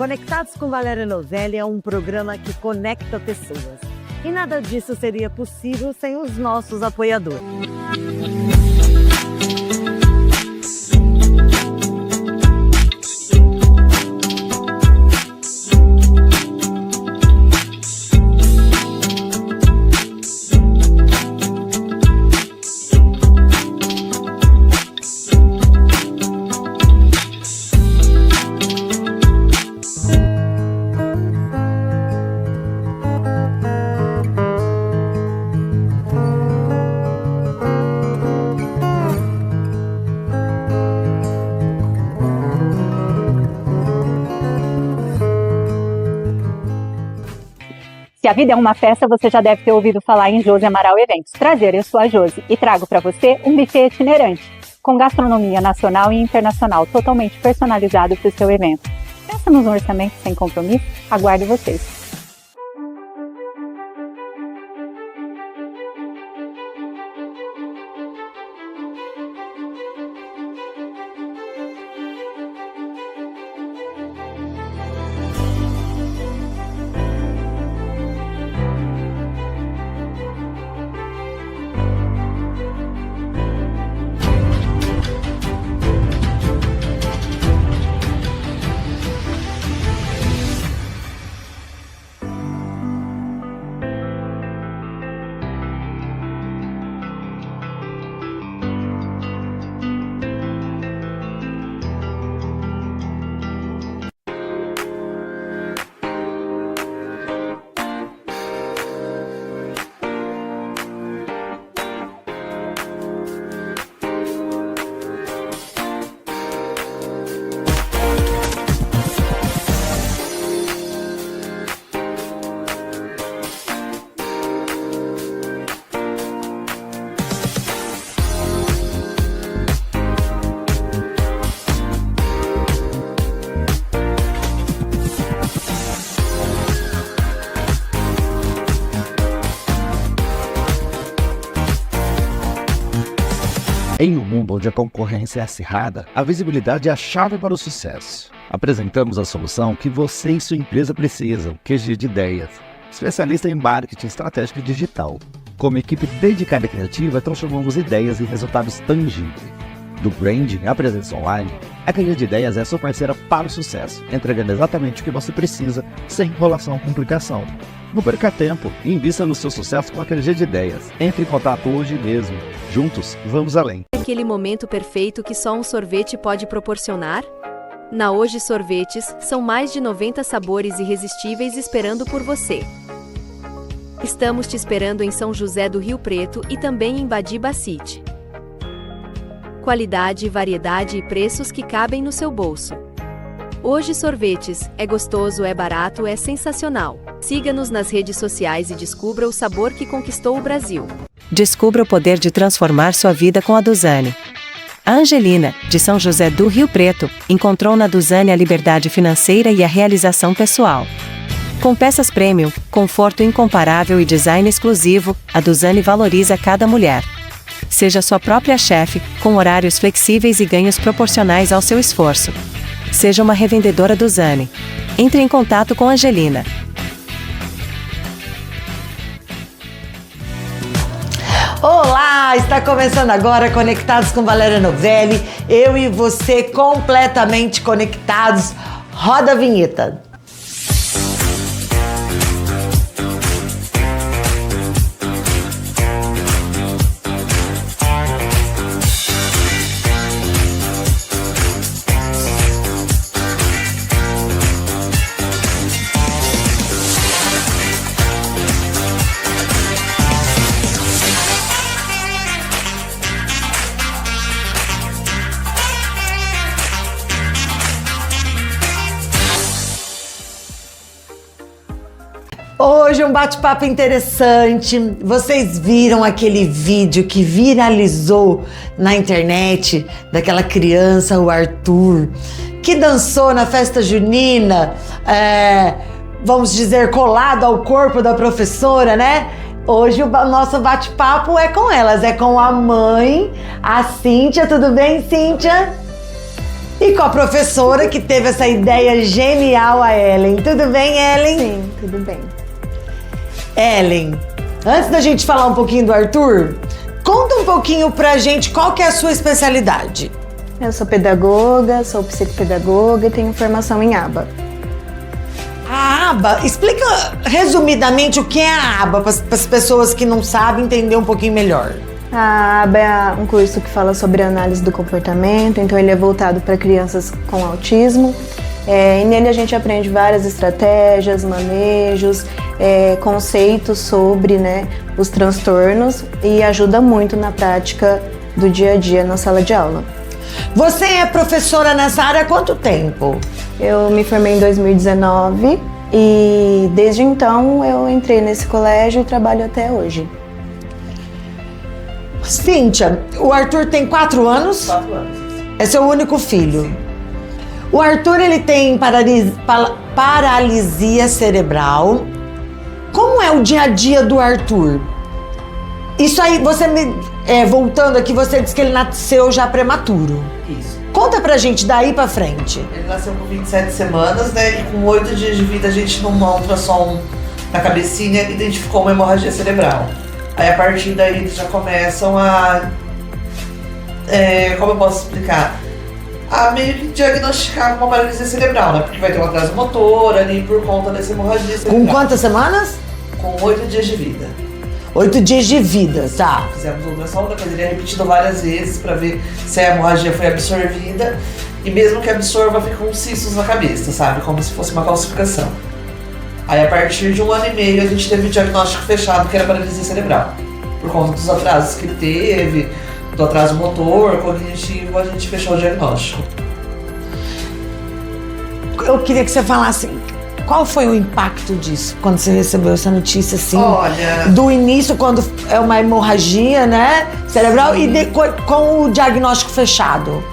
Conectados com Valéria Novelli é um programa que conecta pessoas. E nada disso seria possível sem os nossos apoiadores. Se a vida é uma festa, você já deve ter ouvido falar em Josi Amaral Eventos. Prazer, eu sou a Josi e trago para você um buffet itinerante, com gastronomia nacional e internacional, totalmente personalizado para o seu evento. Peça-nos um orçamento sem compromisso, aguardo vocês. Em um mundo onde a concorrência é acirrada, a visibilidade é a chave para o sucesso. Apresentamos a solução que você e sua empresa precisam, QG de Ideias, especialista em marketing estratégico e digital. Como equipe dedicada e criativa, transformamos ideias em resultados tangíveis. Do branding à presença online, a QG de Ideias é sua parceira para o sucesso, entregando exatamente o que você precisa, sem enrolação ou complicação. Não perca tempo e invista no seu sucesso com a QG de Ideias. Entre em contato hoje mesmo. Juntos, vamos além. Aquele momento perfeito que só um sorvete pode proporcionar? Na Hoje Sorvetes, são mais de 90 sabores irresistíveis esperando por você. Estamos te esperando em São José do Rio Preto e também em Badiba City. Qualidade, variedade e preços que cabem no seu bolso. Hoje Sorvetes, é gostoso, é barato, é sensacional. Siga-nos nas redes sociais e descubra o sabor que conquistou o Brasil. Descubra o poder de transformar sua vida com a Duzane. A Angelina, de São José do Rio Preto, encontrou na Duzane a liberdade financeira e a realização pessoal. Com peças premium, conforto incomparável e design exclusivo, a Duzane valoriza cada mulher. Seja sua própria chefe, com horários flexíveis e ganhos proporcionais ao seu esforço. Seja uma revendedora Duzane. Entre em contato com a Angelina. Olá, está começando agora Conectados com Valéria Novelli. Eu e você completamente conectados. Roda a vinheta. Hoje um bate-papo interessante. Vocês viram aquele vídeo que viralizou na internet daquela criança, o Arthur, que dançou na festa junina, vamos dizer, colado ao corpo da professora, né? Hoje o nosso bate-papo é com elas, é com a mãe, a Cíntia. Tudo bem, Cíntia? E com a professora que teve essa ideia genial, a Ellen. Tudo bem, Ellen? Sim, tudo bem. Ellen, antes da gente falar um pouquinho do Arthur, conta um pouquinho pra gente qual que é a sua especialidade. Eu sou pedagoga, sou psicopedagoga e tenho formação em ABA. A aba, explica resumidamente o que é a aba, para as pessoas que não sabem entender um pouquinho melhor. A ABA é um curso que fala sobre análise do comportamento, então ele é voltado para crianças com autismo. E nele a gente aprende várias estratégias, manejos, conceitos sobre, né, os transtornos e ajuda muito na prática do dia a dia na sala de aula. Você é professora nessa área há quanto tempo? Eu me formei em 2019 e desde então eu entrei nesse colégio e trabalho até hoje. Cíntia, o Arthur tem 4 anos? 4 anos. É seu único filho? Sim. O Arthur, ele tem paralisia cerebral. Como é o dia a dia do Arthur? Isso aí, você voltando aqui, você disse que ele nasceu já prematuro. Isso. Conta pra gente daí pra frente. Ele nasceu com 27 semanas, né? E com 8 dias de vida a gente, numa ultrassom na cabecinha, identificou uma hemorragia cerebral. Aí a partir daí eles já começam a... como eu posso explicar? A meio que diagnosticar uma paralisia cerebral, né? Porque vai ter um atraso motor ali por conta dessa hemorragia cerebral. Com quantas semanas? Com 8 dias de vida. 8 dias de vida, tá. Fizemos ultrassom, depois ele é repetido várias vezes pra ver se a hemorragia foi absorvida. E mesmo que absorva, ficam uns cistos na cabeça, sabe? Como se fosse uma calcificação. Aí a partir de 1 ano e meio a gente teve o diagnóstico fechado, que era paralisia cerebral. Por conta dos atrasos que ele teve, do atraso motor, cognitivo, a gente fechou o diagnóstico. Eu queria que você falasse, qual foi o impacto disso, quando você recebeu essa notícia, assim? Olha... Do início, quando é uma hemorragia, né, cerebral, Sim. e com o diagnóstico fechado?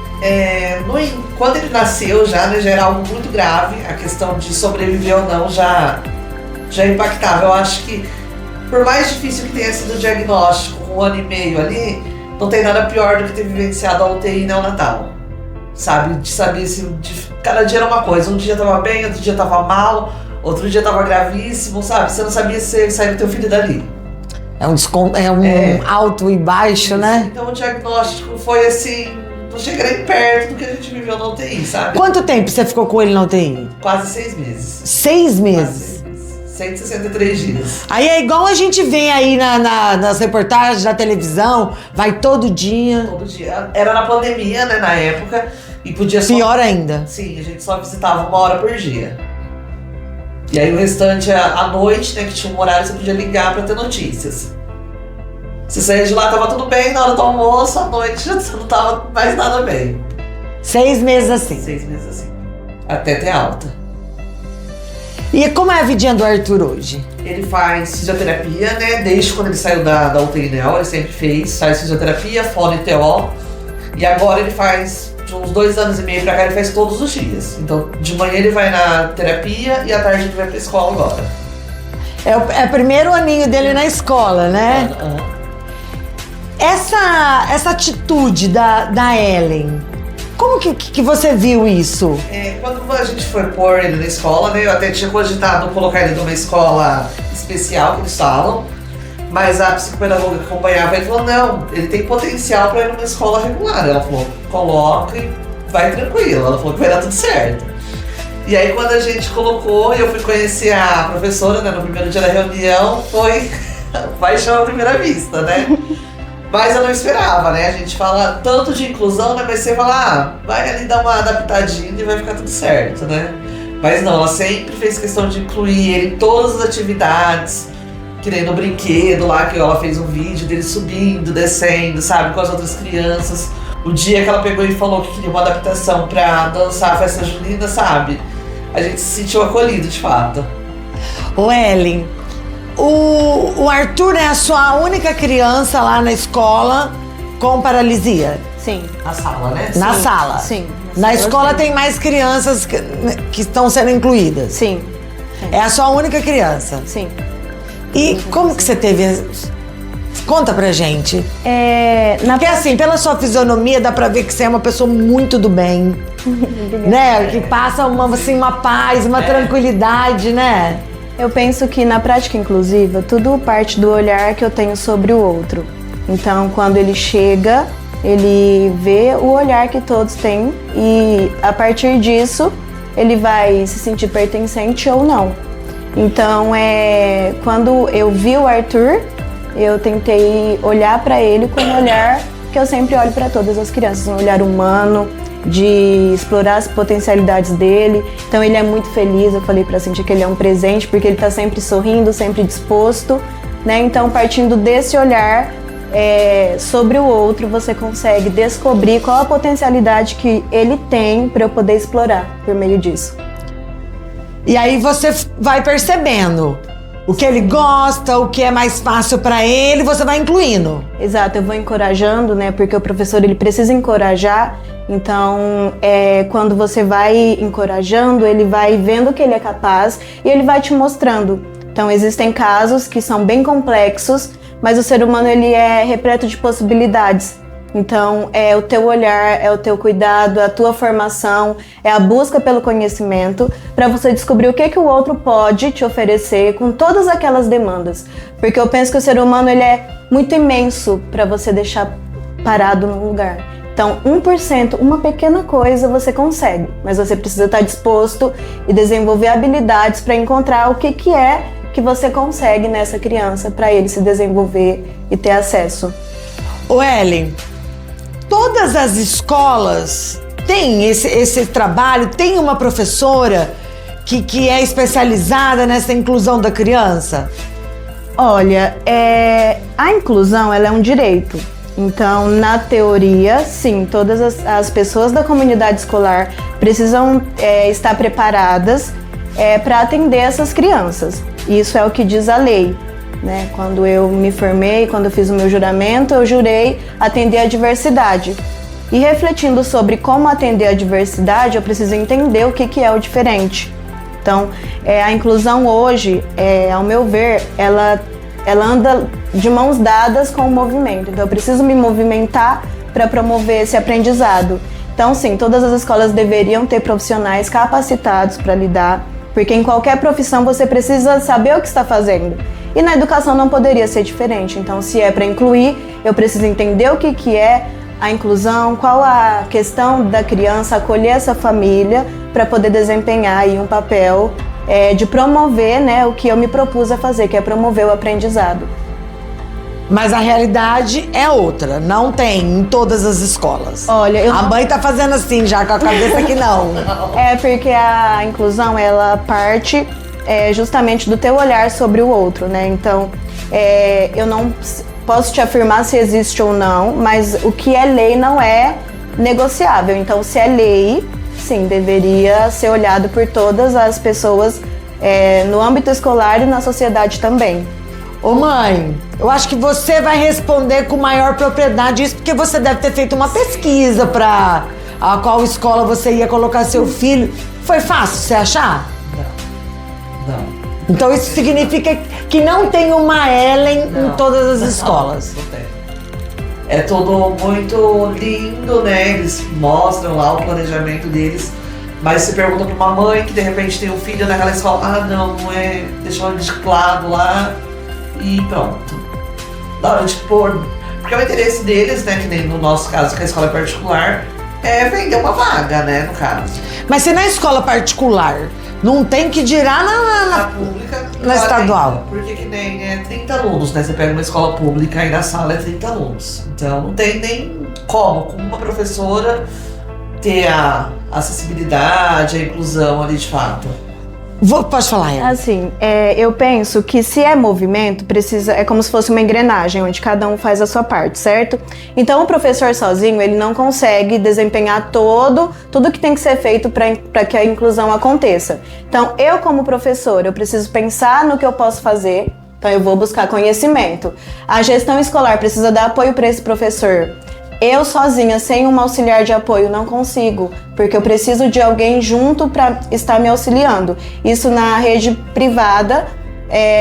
Quando ele nasceu já, né, já era algo muito grave. A questão de sobreviver ou não já impactava. Eu acho que, por mais difícil que tenha sido o diagnóstico, com 1 ano e meio ali, não tem nada pior do que ter vivenciado a UTI neonatal. Sabe? De saber se cada dia era uma coisa. Um dia tava bem, outro dia tava mal, outro dia tava gravíssimo, sabe? Você não sabia se sair do teu filho dali. É um alto e baixo, né? Então o diagnóstico foi assim, não chega nem perto do que a gente viveu na UTI, sabe? Quanto tempo você ficou com ele na UTI? Quase 6 meses. 6 meses? 163 dias. Aí é igual a gente vê aí nas reportagens da televisão, vai todo dia. Todo dia. Era na pandemia, né, na época, e podia só... Pior ainda. Sim, a gente só visitava 1 hora por dia. E aí o restante, à noite, né, que tinha um horário, você podia ligar pra ter notícias. Você saía de lá, tava tudo bem, na hora do almoço, à noite já não tava mais nada bem. 6 meses assim. 6 meses assim. Até ter alta. E como é a vidinha do Arthur hoje? Ele faz fisioterapia, né? Desde quando ele saiu da UTI Neo, ele sempre faz fisioterapia, fono e TO. E agora ele faz, de uns 2 anos e meio pra cá, ele faz todos os dias. Então, de manhã ele vai na terapia e à tarde ele vai pra escola agora. É o primeiro aninho dele na escola, né? Essa atitude da Ellen, como que você viu isso? Quando a gente foi pôr ele na escola, né? Eu até tinha cogitado colocar ele numa escola especial, que eles falam. Mas a psicopedagoga que acompanhava ele falou, não, ele tem potencial para ir numa escola regular. Ela falou, coloca e vai tranquilo. Ela falou que vai dar tudo certo. E aí quando a gente colocou e eu fui conhecer a professora, né, no primeiro dia da reunião, foi paixão à primeira vista, né? Mas eu não esperava, né? A gente fala tanto de inclusão, né? Mas você fala, vai ali dar uma adaptadinha e vai ficar tudo certo, né? Mas não, ela sempre fez questão de incluir ele em todas as atividades. Que nem no brinquedo lá, que ela fez um vídeo dele subindo, descendo, sabe? Com as outras crianças. O dia que ela pegou e falou que queria uma adaptação pra dançar a festa junina, sabe? A gente se sentiu acolhido, de fato. Ô Ellen, o Arthur é a sua única criança lá na escola com paralisia? Sim. Na sala, né? Na sala? Sim. Na escola tem mais crianças que estão sendo incluídas? Sim. É a sua única criança? Sim. E como que você teve Conta pra gente. Na Porque assim, pela sua fisionomia, dá pra ver que você é uma pessoa muito do bem. Né? Que passa uma paz, uma tranquilidade, né? Eu penso que na prática inclusiva, tudo parte do olhar que eu tenho sobre o outro. Então, quando ele chega, ele vê o olhar que todos têm e, a partir disso, ele vai se sentir pertencente ou não. Então, quando eu vi o Arthur, eu tentei olhar para ele com um olhar que eu sempre olho para todas as crianças, um olhar humano, de explorar as potencialidades dele. Então ele é muito feliz, eu falei pra Cíntia que ele é um presente, porque ele tá sempre sorrindo, sempre disposto, né? Então, partindo desse olhar sobre o outro, você consegue descobrir qual a potencialidade que ele tem para eu poder explorar por meio disso. E aí você vai percebendo o que ele gosta, o que é mais fácil pra ele, você vai incluindo. Exato, eu vou encorajando, né? Porque o professor, ele precisa encorajar. Então, quando você vai encorajando, ele vai vendo que ele é capaz e ele vai te mostrando. Então, existem casos que são bem complexos, mas o ser humano, ele é repleto de possibilidades. Então, é o teu olhar, é o teu cuidado, é a tua formação, é a busca pelo conhecimento para você descobrir o que o outro pode te oferecer com todas aquelas demandas. Porque eu penso que o ser humano, ele é muito imenso para você deixar parado num lugar. Então, 1%, uma pequena coisa você consegue, mas você precisa estar disposto e desenvolver habilidades para encontrar o que é que você consegue nessa criança para ele se desenvolver e ter acesso. Ô Ellen, todas as escolas têm esse trabalho, tem uma professora que é especializada nessa inclusão da criança? Olha, a inclusão, ela é um direito. Então, na teoria, sim, todas as pessoas da comunidade escolar precisam estar preparadas para atender essas crianças. Isso é o que diz a lei, né? Quando eu me formei, quando eu fiz o meu juramento, eu jurei atender a diversidade. E refletindo sobre como atender a diversidade, eu preciso entender o que é o diferente. Então, a inclusão hoje, ao meu ver, ela anda de mãos dadas com o movimento. Então, eu preciso me movimentar para promover esse aprendizado. Então, sim, todas as escolas deveriam ter profissionais capacitados para lidar, porque em qualquer profissão você precisa saber o que está fazendo. E na educação não poderia ser diferente. Então, se é para incluir, eu preciso entender o que é a inclusão, qual a questão da criança, acolher essa família para poder desempenhar aí um papel de promover, né, o que eu me propus a fazer, que é promover o aprendizado. Mas a realidade é outra, não tem em todas as escolas. Olha, a mãe tá fazendo assim já com a cabeça que não. É porque a inclusão, ela parte justamente do teu olhar sobre o outro, né? Então, eu não posso te afirmar se existe ou não, mas o que é lei não é negociável. Então, se é lei, sim, deveria ser olhado por todas as pessoas no âmbito escolar e na sociedade também. Ô mãe, eu acho que você vai responder com maior propriedade isso, porque você deve ter feito uma pesquisa para a qual escola você ia colocar seu filho. Foi fácil você achar? Não. Então isso significa que não tem uma Ellen em todas as escolas. Não tem. É tudo muito lindo, né? Eles mostram lá o planejamento deles. Mas você pergunta pra uma mãe que de repente tem um filho naquela escola, não é, deixou ele de lado lá e pronto. Na hora de pôr, porque é o interesse deles, né, que nem no nosso caso, que a escola é particular, é vender uma vaga, né, no caso. Mas se na escola particular não tem que dirá na pública, na estadual. Porque que nem 30 alunos, né, você pega uma escola pública e na sala é 30 alunos. Então não tem nem como uma professora ter a acessibilidade, a inclusão ali de fato. Pode falar, Ellen. Assim, eu penso que se é movimento, é como se fosse uma engrenagem, onde cada um faz a sua parte, certo? Então o professor sozinho, ele não consegue desempenhar tudo que tem que ser feito para que a inclusão aconteça. Então eu como professor, eu preciso pensar no que eu posso fazer, então eu vou buscar conhecimento. A gestão escolar precisa dar apoio para esse professor. Eu sozinha, sem uma auxiliar de apoio, não consigo, porque eu preciso de alguém junto para estar me auxiliando. Isso na rede privada,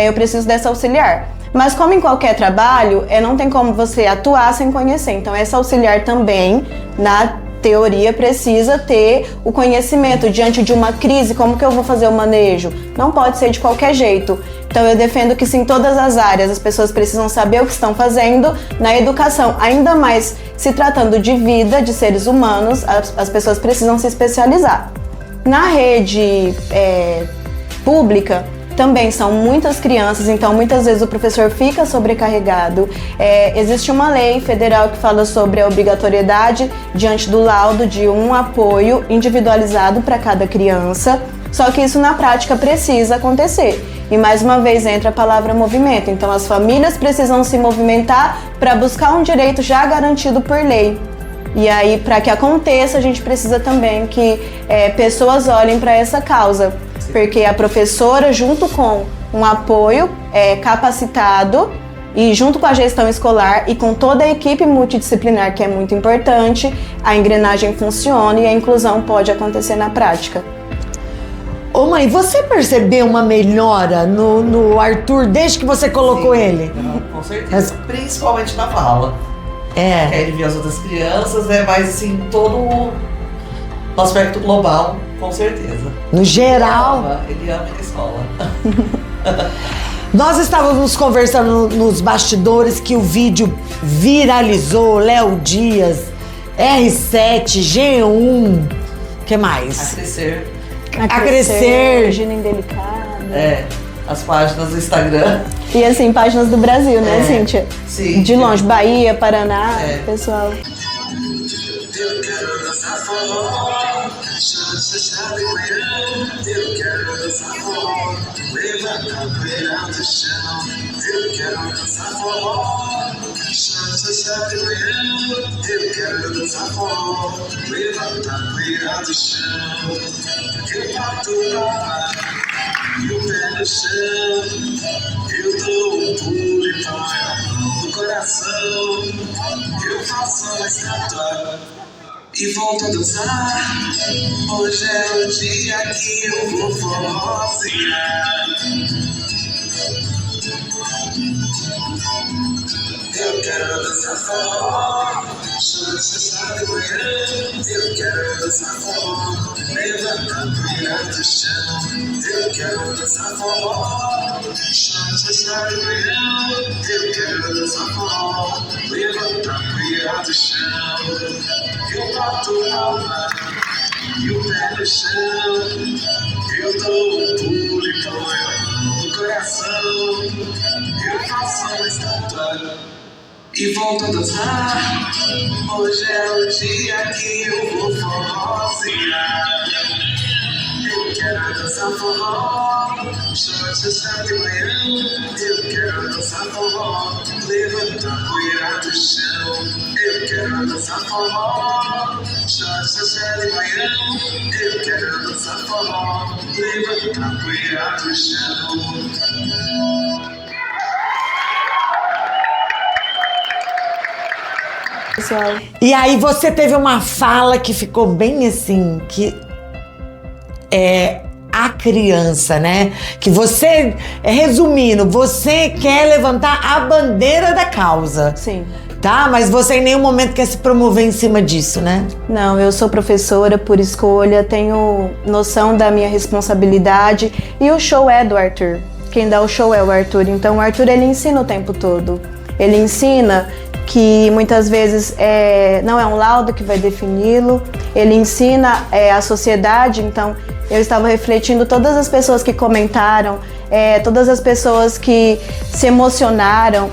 eu preciso dessa auxiliar. Mas como em qualquer trabalho, não tem como você atuar sem conhecer. Então esse auxiliar também, na teoria, precisa ter o conhecimento diante de uma crise. Como que eu vou fazer o manejo? Não pode ser de qualquer jeito. Então eu defendo que sim, em todas as áreas as pessoas precisam saber o que estão fazendo. Na educação, ainda mais se tratando de vida, de seres humanos, as pessoas precisam se especializar. Na rede pública, também são muitas crianças, então muitas vezes o professor fica sobrecarregado. Existe uma lei federal que fala sobre a obrigatoriedade diante do laudo de um apoio individualizado para cada criança, só que isso na prática precisa acontecer. E mais uma vez entra a palavra movimento, então as famílias precisam se movimentar para buscar um direito já garantido por lei. E aí, para que aconteça, a gente precisa também que pessoas olhem para essa causa. Porque a professora, junto com um apoio capacitado e junto com a gestão escolar e com toda a equipe multidisciplinar, que é muito importante, a engrenagem funciona e a inclusão pode acontecer na prática. Ô mãe, você percebeu uma melhora no Arthur desde que você colocou ele? Com certeza, principalmente na fala. Ele vê as outras crianças, mas assim, todo o aspecto global, com certeza. No geral. Ele ama a escola. Nós estávamos conversando nos bastidores que o vídeo viralizou, Léo Dias, R7, G1, o que mais? A Crescer. Regina Indelicada. As páginas do Instagram. E assim, páginas do Brasil, né, Cíntia? Sim. De longe, Bahia, Paraná, pessoal. Eu quero dançar forró, você sabe manhã. Eu quero dançar forró, levanta a poeira do chão. Eu quero dançar forró, você sabe manhã. Eu quero dançar forró, levanta a poeira do chão. Eu bato palma e o pé no chão. Eu dou um pulo e ponho a mão no coração. Eu faço uma estátua e volto a dançar. Hoje é o dia que eu vou forrozinhar. Eu quero dançar forró, você sabe manhã. Eu quero dançar forró, levanta a poeira do chão. Eu quero dançar forró, você sabe manhã. Eu quero dançar forró, levanta a poeira do chão. Eu bato palma e o pé no chão. Eu dou um pulo e ponho a mão no coração. Eu faço uma estátua e volto a dançar. Hoje é o dia que eu vou forrozinhar. Eu quero dançar forró, você sabe manhã. Eu quero dançar forró, levanta a poeira do chão. Eu quero dançar forró, você sabe manhã. Eu quero dançar forró, levanta a poeira do chão. E aí você teve uma fala que ficou bem assim, que é a criança, né? Que você, resumindo, você quer levantar a bandeira da causa. Sim. Tá? Mas você em nenhum momento quer se promover em cima disso, né? Não, eu sou professora por escolha, tenho noção da minha responsabilidade e o show é do Arthur. Quem dá o show é o Arthur. Então o Arthur, ele ensina o tempo todo. Ele ensina que muitas vezes não é um laudo que vai defini-lo, ele ensina a sociedade. Então eu estava refletindo todas as pessoas que comentaram, todas as pessoas que se emocionaram,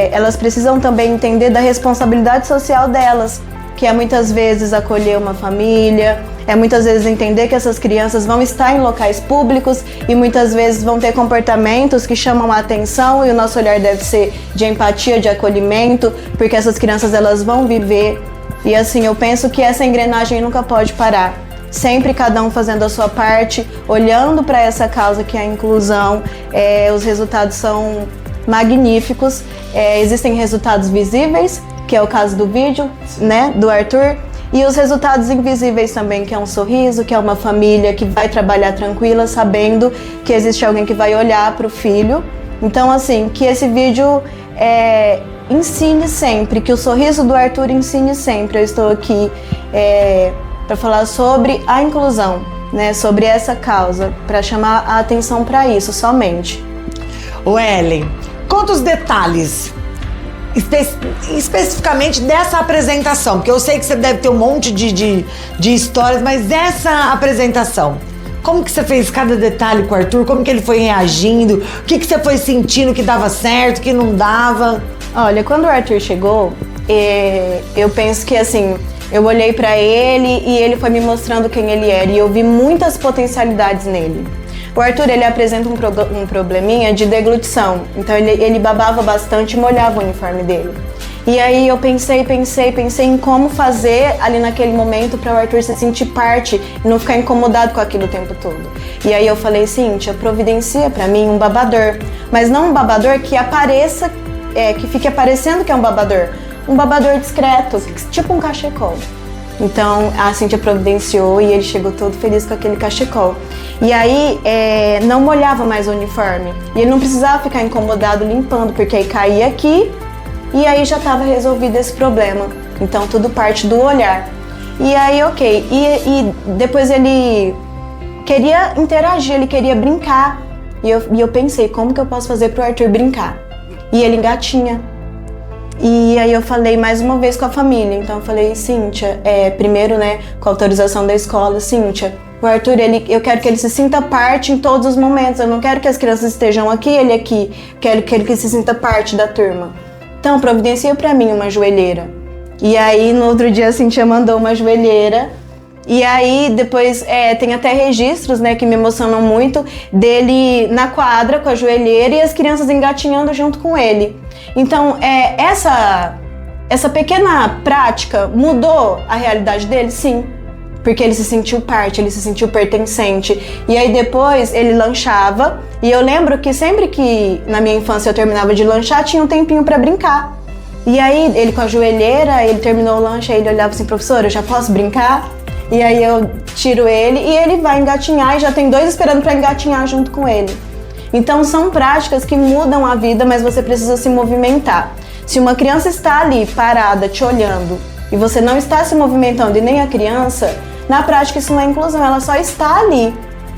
elas precisam também entender da responsabilidade social delas, que é muitas vezes acolher uma família, muitas vezes entender que essas crianças vão estar em locais públicos e muitas vezes vão ter comportamentos que chamam a atenção, e o nosso olhar deve ser de empatia, de acolhimento, porque essas crianças, elas vão viver. E assim, eu penso que essa engrenagem nunca pode parar. Sempre cada um fazendo a sua parte, olhando para essa causa que é a inclusão. Os resultados são magníficos. Existem resultados visíveis, que é o caso do vídeo, né, do Arthur, e os resultados invisíveis também, que é um sorriso, que é uma família que vai trabalhar tranquila, sabendo que existe alguém que vai olhar para o filho Então, assim, que esse vídeo ensine sempre, que o sorriso do Arthur ensine sempre. Eu estou aqui para falar sobre a inclusão, né, sobre essa causa, para chamar a atenção para isso somente. Ô Ellen, conta os detalhes especificamente dessa apresentação, porque eu sei que você deve ter um monte de histórias, mas essa apresentação, como que você fez cada detalhe com o Arthur? Como que ele foi reagindo? O que que você foi sentindo que dava certo, que não dava? Olha, quando o Arthur chegou, eu penso que assim, eu olhei pra ele e ele foi me mostrando quem ele era e eu vi muitas potencialidades nele. O Arthur, ele apresenta um probleminha de deglutição, então ele babava bastante e molhava o uniforme dele. E aí eu pensei em como fazer ali naquele momento para o Arthur se sentir parte e não ficar incomodado com aquilo o tempo todo. E aí eu falei, Cíntia, providencia para mim um babador, mas não um babador que apareça, que fique aparecendo que é um babador discreto, tipo um cachecol. Então a Cíntia providenciou e ele chegou todo feliz com aquele cachecol. E aí não molhava mais o uniforme e ele não precisava ficar incomodado limpando, porque aí caía aqui e aí já estava resolvido esse problema. Então tudo parte do olhar. E aí ok, e depois ele queria interagir, ele queria brincar. E eu pensei, como que eu posso fazer pro Arthur brincar? E ele engatinha. E aí eu falei mais uma vez com a família, então eu falei, Cíntia, primeiro, né, com a autorização da escola, Cíntia, o Arthur, eu quero que ele se sinta parte em todos os momentos, eu não quero que as crianças estejam aqui, ele aqui, quero que ele se sinta parte da turma. Então providencia pra mim uma joelheira. E aí no outro dia a Cíntia mandou uma joelheira. E aí depois tem até registros, né, que me emocionam muito, dele na quadra com a joelheira e as crianças engatinhando junto com ele. Então essa pequena prática mudou a realidade dele? Sim, porque ele se sentiu parte, ele se sentiu pertencente. E aí depois ele lanchava, e eu lembro que sempre que na minha infância eu terminava de lanchar, tinha um tempinho para brincar. E aí ele com a joelheira, ele terminou o lanche, aí ele olhava assim, professora, eu já posso brincar? E aí eu tiro ele e ele vai engatinhar e já tem 2 esperando para engatinhar junto com ele. Então são práticas que mudam a vida, mas você precisa se movimentar. Se uma criança está ali parada, te olhando, e você não está se movimentando e nem a criança, na prática isso não é inclusão, ela só está ali.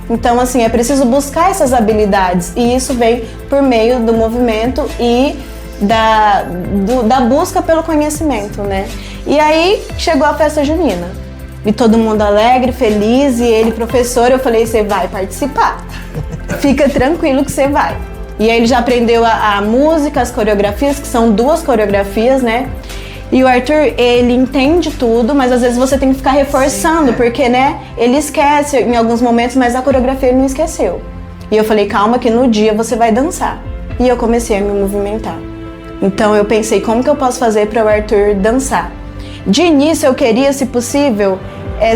Então assim, é preciso buscar essas habilidades e isso vem por meio do movimento e da busca pelo conhecimento, né? E aí chegou a festa junina. E todo mundo alegre, feliz, e ele, professor, eu falei, você vai participar. Fica tranquilo que você vai. E aí ele já aprendeu a música, as coreografias, que são 2 coreografias, né? E o Arthur, ele entende tudo, mas às vezes você tem que ficar reforçando, porque, né, ele esquece em alguns momentos, mas a coreografia ele não esqueceu. E eu falei, calma que no dia você vai dançar. E eu comecei a me movimentar. Então eu pensei, como que eu posso fazer para o Arthur dançar? De início eu queria, se possível,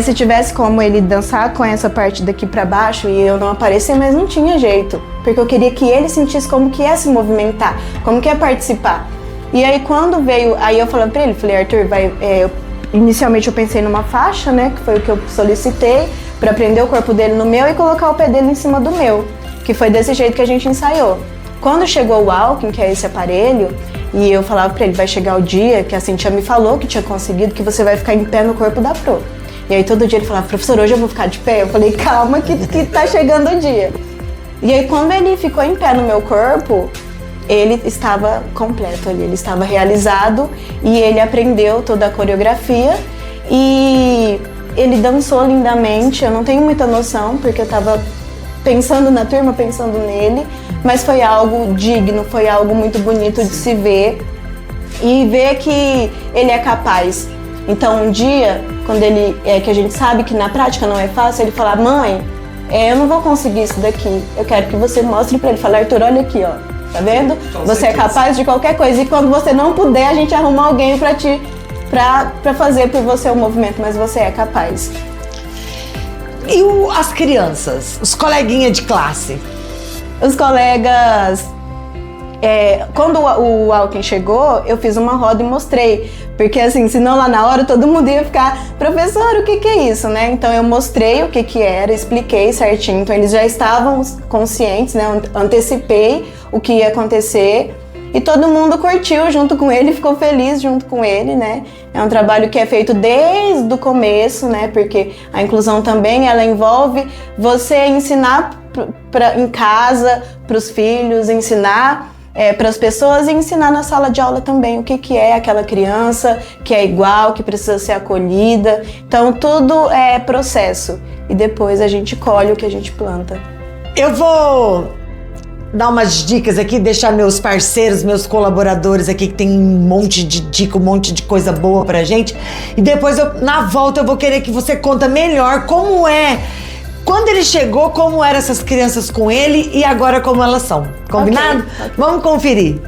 se tivesse como ele dançar com essa parte daqui pra baixo e eu não aparecer, mas não tinha jeito. Porque eu queria que ele sentisse como que é se movimentar, como que é participar. E aí quando veio, aí eu falei pra ele, falei, Arthur, inicialmente eu pensei numa faixa, né, que foi o que eu solicitei, pra prender o corpo dele no meu e colocar o pé dele em cima do meu, que foi desse jeito que a gente ensaiou. Quando chegou o walking, que é esse aparelho, e eu falava pra ele, vai chegar o dia que a Cíntia me falou que tinha conseguido, que você vai ficar em pé no corpo da Pro. E aí todo dia ele falava, professor, hoje eu vou ficar de pé? Eu falei, calma que tá chegando o dia. E aí quando ele ficou em pé no meu corpo, ele estava completo ali, ele estava realizado e ele aprendeu toda a coreografia e ele dançou lindamente. Eu não tenho muita noção, porque eu tava pensando na turma, pensando nele, mas foi algo digno, foi algo muito bonito de se ver e ver que ele é capaz. Então um dia, quando ele, que a gente sabe que na prática não é fácil, ele fala, mãe, eu não vou conseguir isso daqui, eu quero que você mostre pra ele. Fala, Arthur, olha aqui, ó, tá vendo? Você é capaz de qualquer coisa e quando você não puder, a gente arruma alguém pra fazer por você o movimento, mas você é capaz. E as crianças, os coleguinhas de classe? Os colegas Quando o Alckmin chegou, eu fiz uma roda e mostrei. Porque assim, senão lá na hora todo mundo ia ficar, professor, o que é isso, né? Então eu mostrei o que era, expliquei certinho. Então eles já estavam conscientes, né? Antecipei o que ia acontecer. E todo mundo curtiu junto com ele, ficou feliz junto com ele, né? É um trabalho que é feito desde o começo, né? Porque a inclusão também, ela envolve você ensinar em casa, para os filhos, ensinar para as pessoas e ensinar na sala de aula também o que é aquela criança que é igual, que precisa ser acolhida. Então tudo é processo e depois a gente colhe o que a gente planta. Eu vou dar umas dicas aqui, deixar meus parceiros, meus colaboradores aqui, que tem um monte de dica, um monte de coisa boa pra gente. E depois, na volta, eu vou querer que você conta melhor como é, quando ele chegou, como eram essas crianças com ele e agora como elas são. Combinado? Okay. Vamos conferir.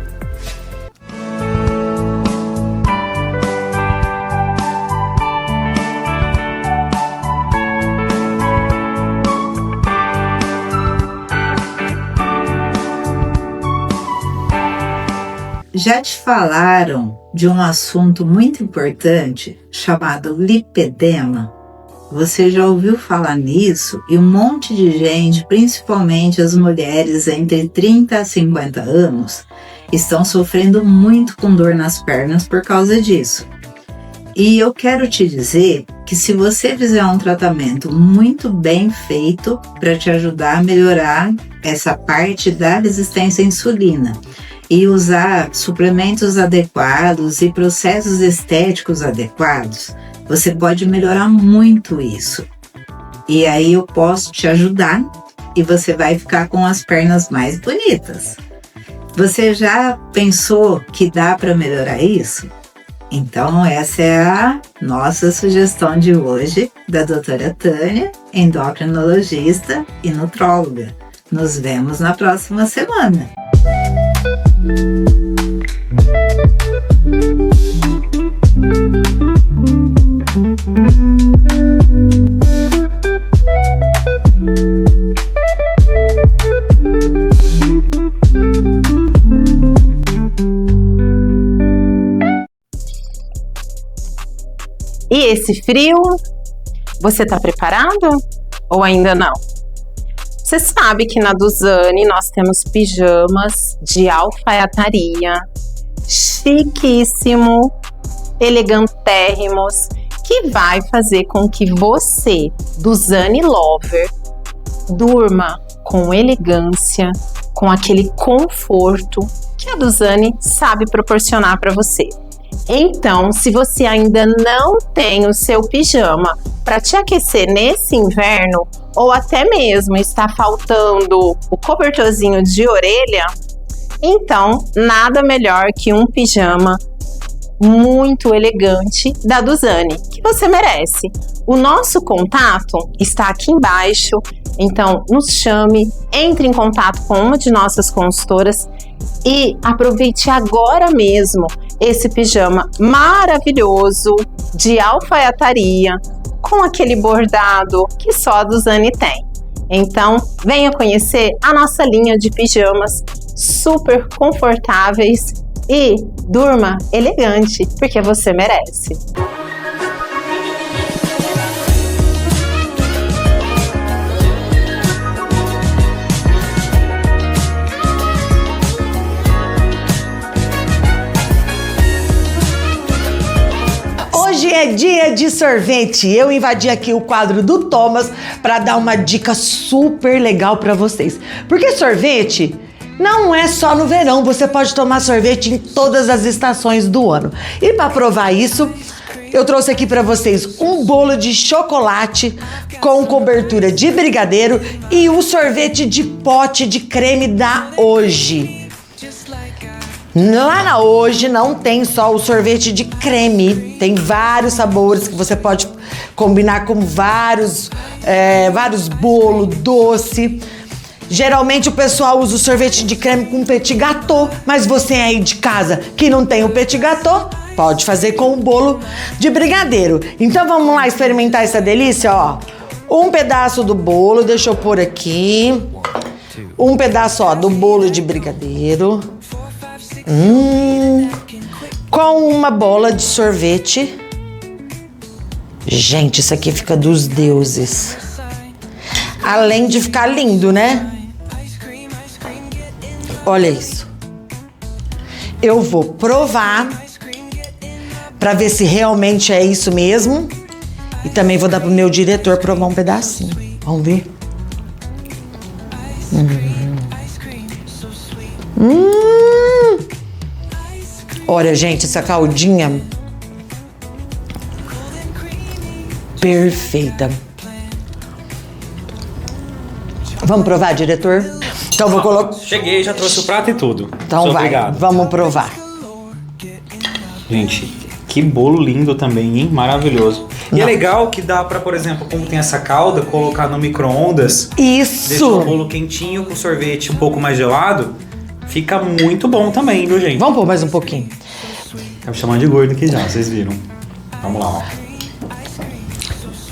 Já te falaram de um assunto muito importante chamado lipedema? Você já ouviu falar nisso? E um monte de gente, principalmente as mulheres entre 30 a 50 anos, estão sofrendo muito com dor nas pernas por causa disso. E eu quero te dizer que se você fizer um tratamento muito bem feito para te ajudar a melhorar essa parte da resistência à insulina, e usar suplementos adequados e processos estéticos adequados, você pode melhorar muito isso. E aí eu posso te ajudar e você vai ficar com as pernas mais bonitas. Você já pensou que dá para melhorar isso? Então essa é a nossa sugestão de hoje da doutora Tânia, endocrinologista e nutróloga. Nos vemos na próxima semana. E esse frio, você tá preparado ou ainda não? Você sabe que na Duzane nós temos pijamas de alfaiataria, chiquíssimo, elegantérrimos, que vai fazer com que você, Duzane Lover, durma com elegância, com aquele conforto que a Duzane sabe proporcionar para você. Então, se você ainda não tem o seu pijama para te aquecer nesse inverno, ou até mesmo está faltando o cobertorzinho de orelha, então nada melhor que um pijama muito elegante da Duzane, que você merece. O nosso contato está aqui embaixo, então nos chame, entre em contato com uma de nossas consultoras e aproveite agora mesmo esse pijama maravilhoso de alfaiataria com aquele bordado que só a Duzane tem. Então, venha conhecer a nossa linha de pijamas super confortáveis e durma elegante, porque você merece. Hoje é dia de sorvete. Eu invadi aqui o quadro do Thomas para dar uma dica super legal para vocês. Porque sorvete não é só no verão, você pode tomar sorvete em todas as estações do ano. E para provar isso, eu trouxe aqui para vocês um bolo de chocolate com cobertura de brigadeiro e o sorvete de pote de creme da Hoje. Lá na Hoje não tem só o sorvete de creme, tem vários sabores que você pode combinar com vários bolos, doce. Geralmente o pessoal usa o sorvete de creme com petit gâteau, mas você aí de casa que não tem o petit gâteau, pode fazer com o bolo de brigadeiro. Então vamos lá experimentar essa delícia, ó. Um pedaço do bolo, deixa eu pôr aqui. Um pedaço, ó, do bolo de brigadeiro. Com uma bola de sorvete. Gente, isso aqui fica dos deuses. Além de ficar lindo, né? Olha isso. Eu vou provar pra ver se realmente é isso mesmo. E também vou dar pro meu diretor provar um pedacinho. Vamos ver. Olha, gente, essa caldinha perfeita. Vamos provar, diretor? Então vou colocar. Cheguei, já trouxe o prato e tudo. Então Muito vai, obrigado. vamos provar. Gente, que bolo lindo também, hein? Maravilhoso. E é legal que dá pra, por exemplo, como tem essa calda, colocar no micro-ondas. Isso! Deixar o bolo quentinho com sorvete um pouco mais gelado. Fica muito bom também, viu, gente? Vamos pôr mais um pouquinho. Tá me chamando de gordo aqui já, vocês viram. Vamos lá, ó.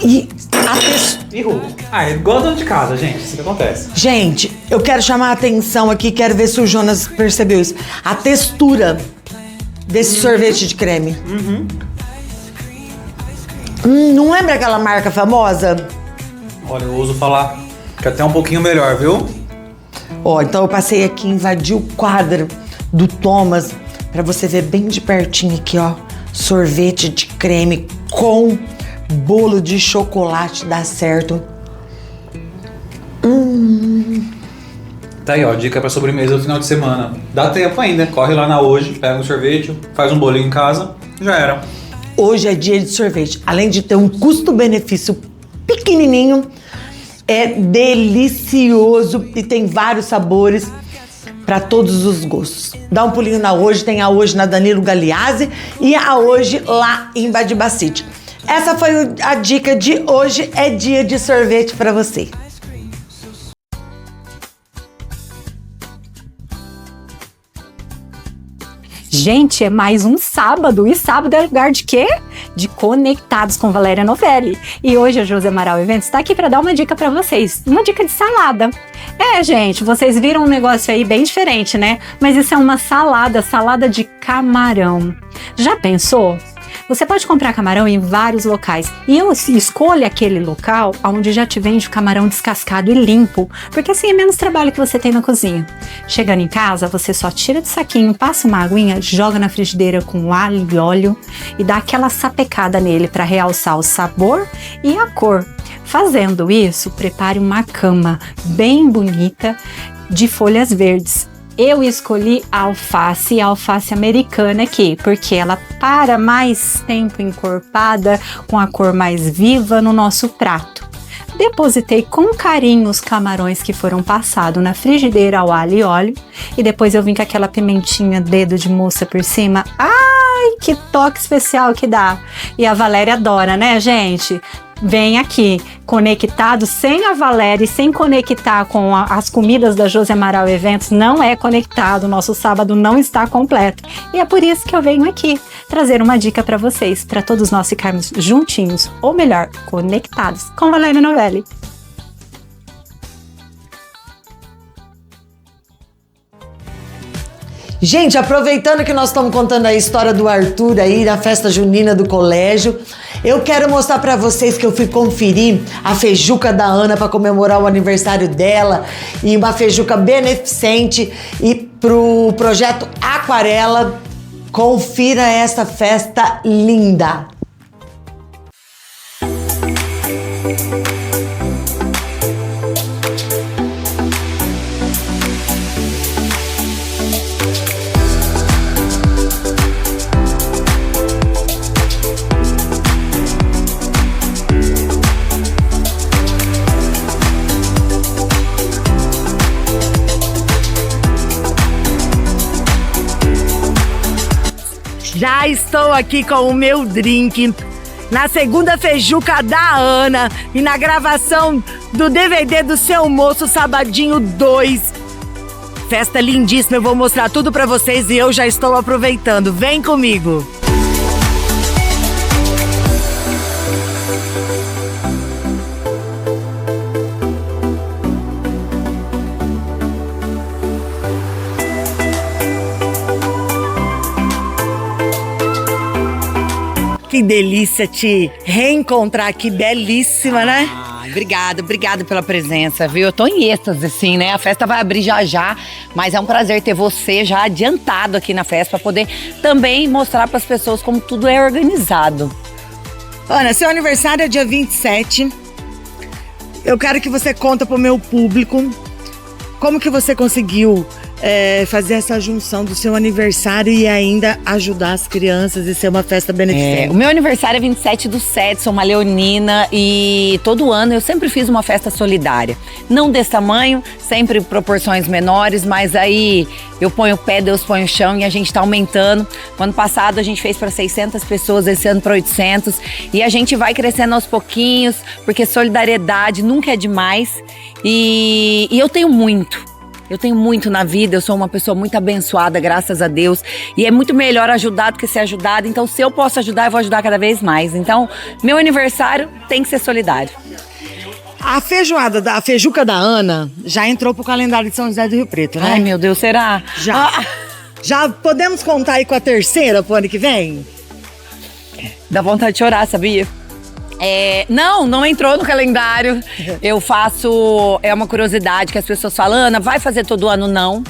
E a textura. Ah, é igual dono de casa, gente. Isso que acontece. Gente, eu quero chamar a atenção aqui, quero ver se o Jonas percebeu isso. A textura desse sorvete de creme. Não lembra aquela marca famosa? Olha, eu ouso falar que até um pouquinho melhor, viu? Ó, então eu passei aqui, invadi o quadro do Thomas pra você ver bem de pertinho aqui, ó. Sorvete de creme com bolo de chocolate, dá certo. Tá aí, ó, dica pra sobremesa do final de semana. Dá tempo ainda, corre lá na Hoje, pega um sorvete, faz um bolinho em casa, já era. Hoje é dia de sorvete. Além de ter um custo-benefício pequenininho, é delicioso e tem vários sabores para todos os gostos. Dá um pulinho na Hoje, tem a Hoje na Danilo Galeazzi e a Hoje lá em Badibacite. Essa foi a dica de hoje, é dia de sorvete para você. Gente, é mais um sábado. E sábado é lugar de quê? De Conectados com Valéria Novelli. E hoje a Josi Amaral Eventos está aqui para dar uma dica para vocês. Uma dica de salada. Gente, vocês viram um negócio aí bem diferente, né? Mas isso é uma salada de camarão. Já pensou? Você pode comprar camarão em vários locais e eu escolho aquele local onde já te vende o camarão descascado e limpo, porque assim é menos trabalho que você tem na cozinha. Chegando em casa, você só tira do saquinho, passa uma aguinha, joga na frigideira com alho e óleo e dá aquela sapecada nele para realçar o sabor e a cor. Fazendo isso, prepare uma cama bem bonita de folhas verdes. Eu escolhi a alface americana aqui, porque ela para mais tempo encorpada, com a cor mais viva no nosso prato. Depositei com carinho os camarões que foram passados na frigideira ao alho e óleo, e depois eu vim com aquela pimentinha dedo de moça por cima. Ai, que toque especial que dá! E a Valéria adora, né, gente? Vem aqui, conectado sem a Valéria e sem conectar com as comidas da Josi Amaral Eventos, não é conectado, nosso sábado não está completo. E é por isso que eu venho aqui trazer uma dica para vocês, para todos nós ficarmos juntinhos, ou melhor, conectados com Valéria Novelli. Gente, aproveitando que nós estamos contando a história do Arthur aí, da festa junina do colégio, eu quero mostrar pra vocês que eu fui conferir a feijuca da Ana para comemorar o aniversário dela, e uma feijuca beneficente e pro projeto Aquarela. Confira essa festa linda. Já estou aqui com o meu drink, na segunda feijuca da Ana e na gravação do DVD do Seu Moço Sabadinho 2. Festa lindíssima, eu vou mostrar tudo pra vocês e eu já estou aproveitando. Vem comigo! Que delícia te reencontrar aqui, belíssima, né? Obrigada pela presença, viu? Eu tô em êxtase, assim, né? A festa vai abrir já, mas é um prazer ter você já adiantado aqui na festa pra poder também mostrar pras pessoas como tudo é organizado. Ana, seu aniversário é dia 27. Eu quero que você conta pro meu público como que você conseguiu fazer essa junção do seu aniversário e ainda ajudar as crianças e ser uma festa beneficente. O meu aniversário é 27/7, sou uma leonina e todo ano eu sempre fiz uma festa solidária. Não desse tamanho, sempre proporções menores, mas aí eu ponho o pé, Deus põe o chão e a gente tá aumentando. No ano passado a gente fez para 600 pessoas, esse ano para 800 e a gente vai crescendo aos pouquinhos, porque solidariedade nunca é demais e eu tenho muito. Eu tenho muito na vida, eu sou uma pessoa muito abençoada, graças a Deus. E é muito melhor ajudar do que ser ajudado. Então, se eu posso ajudar, eu vou ajudar cada vez mais. Então, meu aniversário tem que ser solidário. A feijuca da Ana já entrou pro calendário de São José do Rio Preto, né? Ai, meu Deus, será? Já. Já podemos contar aí com a terceira pro ano que vem? Dá vontade de chorar, sabia? Não entrou no calendário. Eu faço, é uma curiosidade que as pessoas falam, Ana, vai fazer todo ano? Não.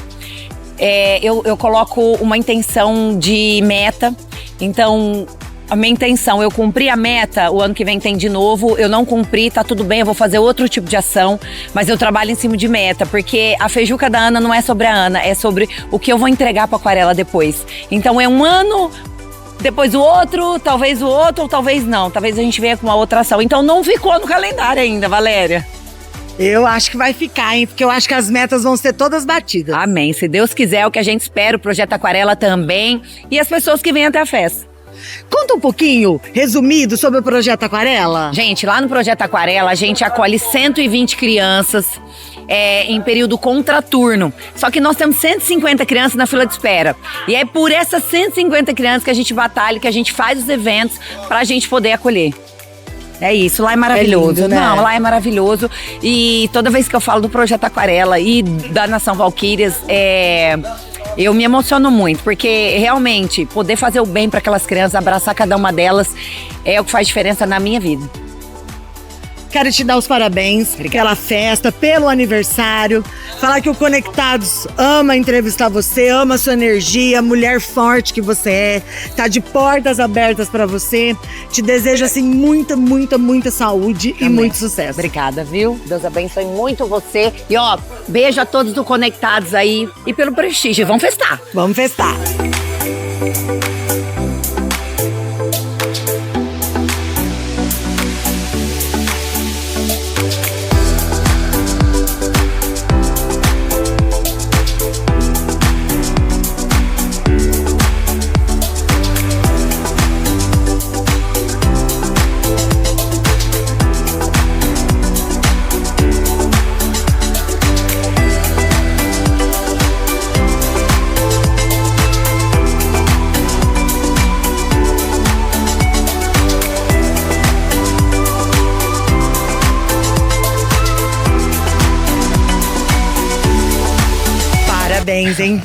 Eu coloco uma intenção de meta, então a minha intenção, eu cumpri a meta, o ano que vem tem de novo, eu não cumpri, tá tudo bem, eu vou fazer outro tipo de ação, mas eu trabalho em cima de meta, porque a feijuca da Ana não é sobre a Ana, é sobre o que eu vou entregar pra Aquarela depois. Então é um ano, depois o outro, ou talvez não. Talvez a gente venha com uma outra ação. Então não ficou no calendário ainda, Valéria. Eu acho que vai ficar, hein? Porque eu acho que as metas vão ser todas batidas. Amém. Se Deus quiser, é o que a gente espera. O Projeto Aquarela também. E as pessoas que vêm até a festa. Conta um pouquinho, resumido, sobre o Projeto Aquarela. Gente, lá no Projeto Aquarela, a gente acolhe 120 crianças em período contraturno. Só que nós temos 150 crianças na fila de espera. E é por essas 150 crianças que a gente batalha, que a gente faz os eventos pra gente poder acolher. É isso, lá é maravilhoso. É lindo, né? Não, lá é maravilhoso. E toda vez que eu falo do Projeto Aquarela e da Nação Valquírias, eu me emociono muito, porque realmente poder fazer o bem para aquelas crianças, abraçar cada uma delas, é o que faz diferença na minha vida. Quero te dar os parabéns pela festa, pelo aniversário. Falar que o Conectados ama entrevistar você, ama a sua energia, mulher forte que você é. Tá de portas abertas pra você. Te desejo, assim, muita saúde e muito sucesso. Obrigada, viu? Deus abençoe muito você. E ó, beijo a todos do Conectados aí e pelo prestígio. Vamos festar. Vamos festar. Parabéns, hein?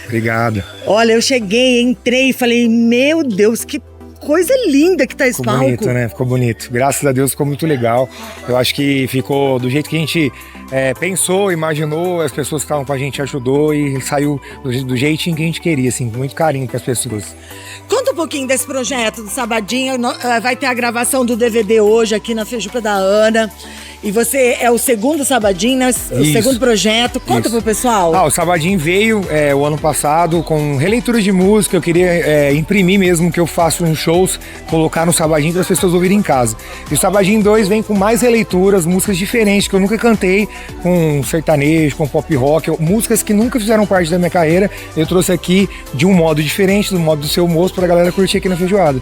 Obrigado. Olha, eu cheguei, entrei e falei, meu Deus, que coisa linda que tá esse palco. Ficou bonito, né? Ficou bonito. Graças a Deus ficou muito legal. Eu acho que ficou do jeito que a gente pensou, imaginou, as pessoas que estavam com a gente ajudou e saiu do jeitinho que a gente queria, assim, com muito carinho para as pessoas. Conta um pouquinho desse projeto do Sabadinho. Vai ter a gravação do DVD hoje aqui na Feijuca da Ana. E você é o segundo Sabadinho, né? O segundo projeto. Conta pro pessoal. O Sabadinho veio o ano passado com releitura de música. Eu queria imprimir mesmo que eu faço nos shows, colocar no Sabadinho para as pessoas ouvirem em casa. E o Sabadinho 2 vem com mais releituras, músicas diferentes que eu nunca cantei, com sertanejo, com pop rock, músicas que nunca fizeram parte da minha carreira. Eu trouxe aqui de um modo diferente, do modo do seu moço, pra galera curtir aqui na feijoada.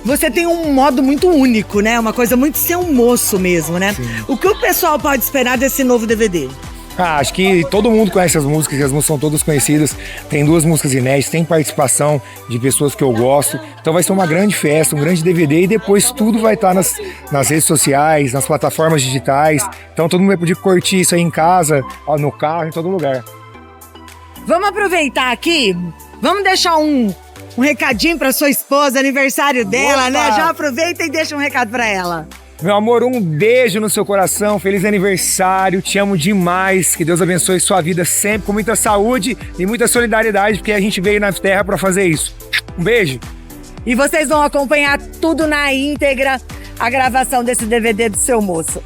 Você tem um modo muito único, né? Uma coisa muito seu moço mesmo, né? Sim. O que o pessoal pode esperar desse novo DVD? Acho que todo mundo conhece as músicas, as músicas são todas conhecidas. Tem 2 músicas inéditas, tem participação de pessoas que eu gosto. Então vai ser uma grande festa, um grande DVD e depois tudo vai estar nas redes sociais, nas plataformas digitais. Então todo mundo vai poder curtir isso aí em casa, no carro, em todo lugar. Vamos aproveitar aqui, vamos deixar um um recadinho pra sua esposa, aniversário dela, Opa! né? Já aproveita e deixa um recado pra ela. Meu amor, um beijo no seu coração, feliz aniversário, te amo demais, que Deus abençoe sua vida sempre com muita saúde e muita solidariedade, porque a gente veio na Terra pra fazer isso. Um beijo. E vocês vão acompanhar tudo na íntegra, a gravação desse DVD do seu moço.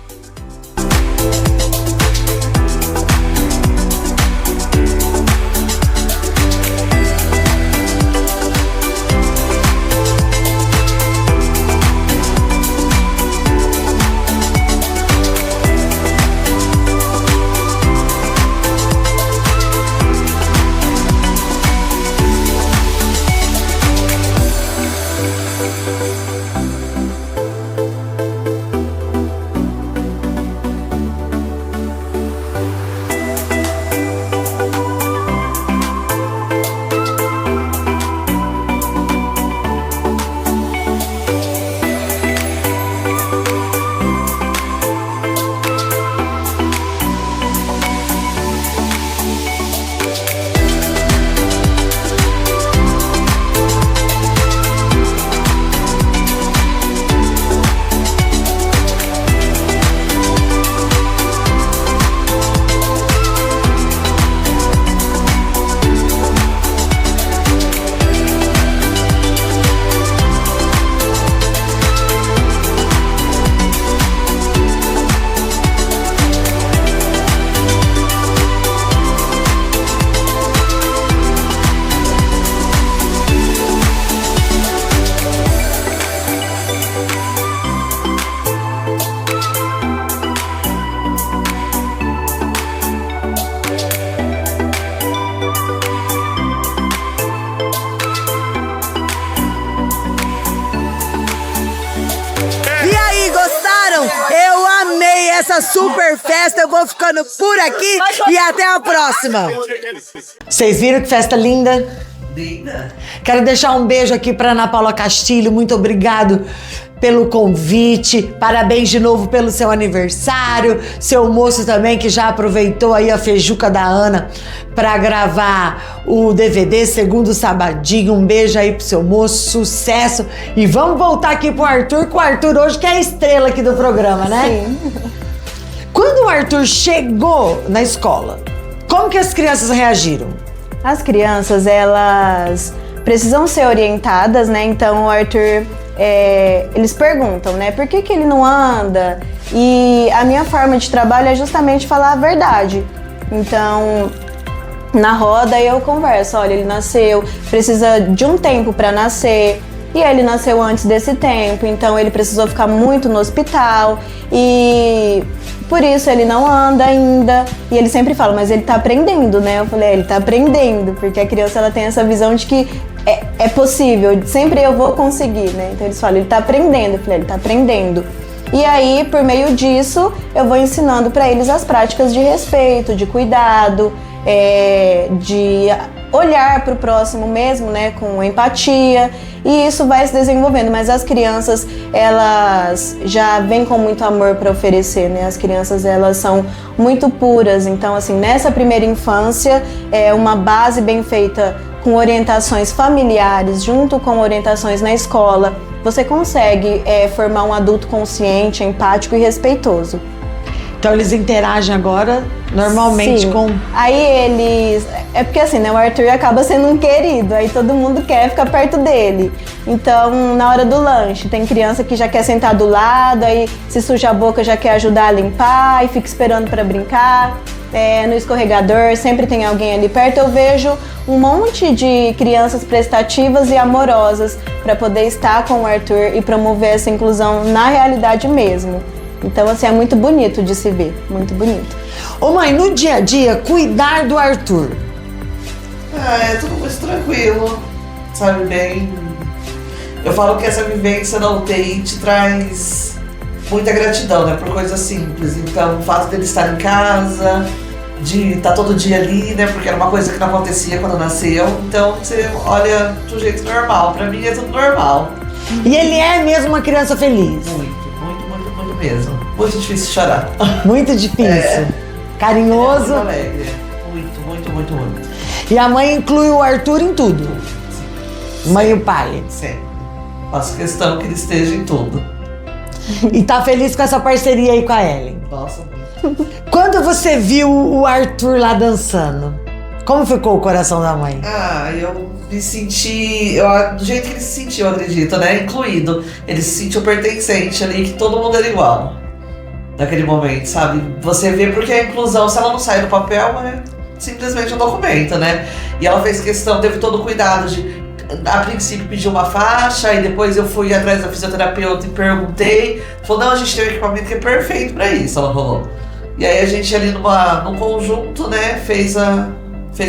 Essa super festa, eu vou ficando por aqui e até a próxima. Vocês viram que festa linda? Linda. Quero deixar um beijo aqui para Ana Paula Castilho, muito obrigado pelo convite, parabéns de novo pelo seu aniversário, seu moço também que já aproveitou aí a feijuca da Ana para gravar o DVD Segundo Sabadinho, um beijo aí pro seu moço, sucesso, e vamos voltar aqui pro Arthur, com o Arthur hoje que é a estrela aqui do programa, né? Sim. Quando o Arthur chegou na escola, como que as crianças reagiram? As crianças, elas precisam ser orientadas, né? Então o Arthur, eles perguntam, né? Por que ele não anda? E a minha forma de trabalho é justamente falar a verdade. Então, na roda eu converso, olha, ele nasceu, precisa de um tempo para nascer. E ele nasceu antes desse tempo, então ele precisou ficar muito no hospital e por isso ele não anda ainda. E ele sempre fala, mas ele tá aprendendo, né? Eu falei, ele tá aprendendo, porque a criança ela tem essa visão de que é possível, sempre eu vou conseguir, né? Então eles falam, ele tá aprendendo. Eu falei, ele tá aprendendo. E aí, por meio disso, eu vou ensinando para eles as práticas de respeito, de cuidado, de olhar para o próximo mesmo, né, com empatia, e isso vai se desenvolvendo, mas as crianças, elas já vêm com muito amor para oferecer, né, as crianças, elas são muito puras, então, assim, nessa primeira infância, uma base bem feita com orientações familiares, junto com orientações na escola, você consegue formar um adulto consciente, empático e respeitoso. Então eles interagem agora normalmente. Sim. Com... Aí eles... É porque assim, né, o Arthur acaba sendo um querido, aí todo mundo quer ficar perto dele. Então, na hora do lanche, tem criança que já quer sentar do lado, aí se suja a boca já quer ajudar a limpar e fica esperando para brincar. No escorregador, sempre tem alguém ali perto. Eu vejo um monte de crianças prestativas e amorosas para poder estar com o Arthur e promover essa inclusão na realidade mesmo. Então, assim, é muito bonito de se ver, muito bonito. Ô mãe, no dia a dia, cuidar do Arthur? É tudo muito tranquilo, sabe, bem... Eu falo que essa vivência na UTI te traz muita gratidão, né, por coisas simples. Então, o fato dele estar em casa, de estar todo dia ali, né, porque era uma coisa que não acontecia quando nasceu. Então, você olha do jeito normal. Pra mim é tudo normal. E ele é mesmo uma criança feliz? Muito mesmo. Muito difícil chorar. Muito difícil. Carinhoso. Ele é muito alegre. Muito. E a mãe inclui o Arthur em tudo? Mãe e o pai. Sempre. Faço questão que ele esteja em tudo. E tá feliz com essa parceria aí com a Ellen? Nossa. Quando você viu o Arthur lá dançando, como ficou o coração da mãe? Ah, eu me senti... do jeito que ele se sentiu, eu acredito, né? Incluído. Ele se sentiu pertencente ali, que todo mundo era igual. Naquele momento, sabe? Você vê porque a inclusão, se ela não sai do papel, é simplesmente um documento, né? E ela fez questão, teve todo o cuidado de... A princípio pediu uma faixa, e depois eu fui atrás da fisioterapeuta e perguntei. Falou, não, a gente tem um equipamento que é perfeito pra isso, ela falou. E aí a gente ali num conjunto, né, fez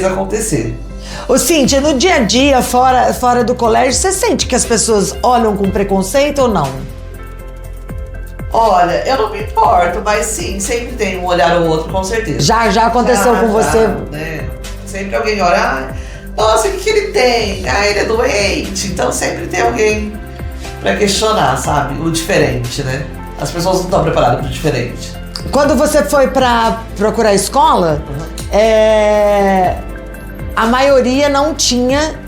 acontecer. Ô Cíntia, no dia a dia, fora do colégio, você sente que as pessoas olham com preconceito ou não? Olha, eu não me importo, mas sim, sempre tem um olhar ou outro, com certeza. Já aconteceu com você? Né? Sempre alguém olha, nossa, o que ele tem? Ah, ele é doente. Então sempre tem alguém pra questionar, sabe? O diferente, né? As pessoas não estão preparadas pro diferente. Quando você foi pra procurar escola, a maioria não tinha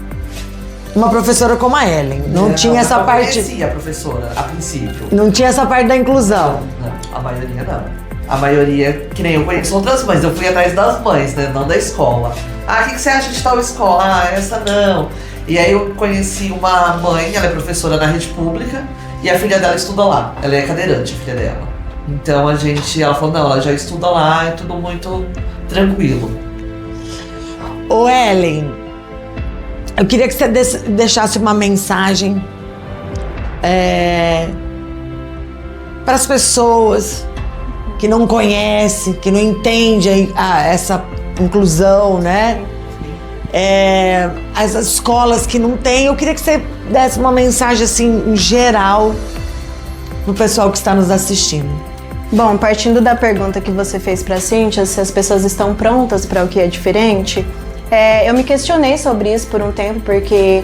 uma professora como a Ellen. Não tinha essa parte. Eu conhecia a professora, a princípio. Não tinha essa parte da inclusão. Não, a maioria não. A maioria, que nem eu conheço outras mães, eu fui atrás das mães, né? Não da escola. Ah, o que você acha de tal escola? Ah, essa não. E aí eu conheci uma mãe, ela é professora na rede pública, e a filha dela estuda lá. Ela é cadeirante, a filha dela. Então ela falou, não, ela já estuda lá, é tudo muito tranquilo. Ô Ellen, eu queria que você deixasse uma mensagem para as pessoas que não conhecem, que não entendem essa inclusão, né? As escolas que não têm. Eu queria que você desse uma mensagem assim, em geral, pro pessoal que está nos assistindo. Bom, partindo da pergunta que você fez para a Cíntia, se as pessoas estão prontas para o que é diferente, eu me questionei sobre isso por um tempo, porque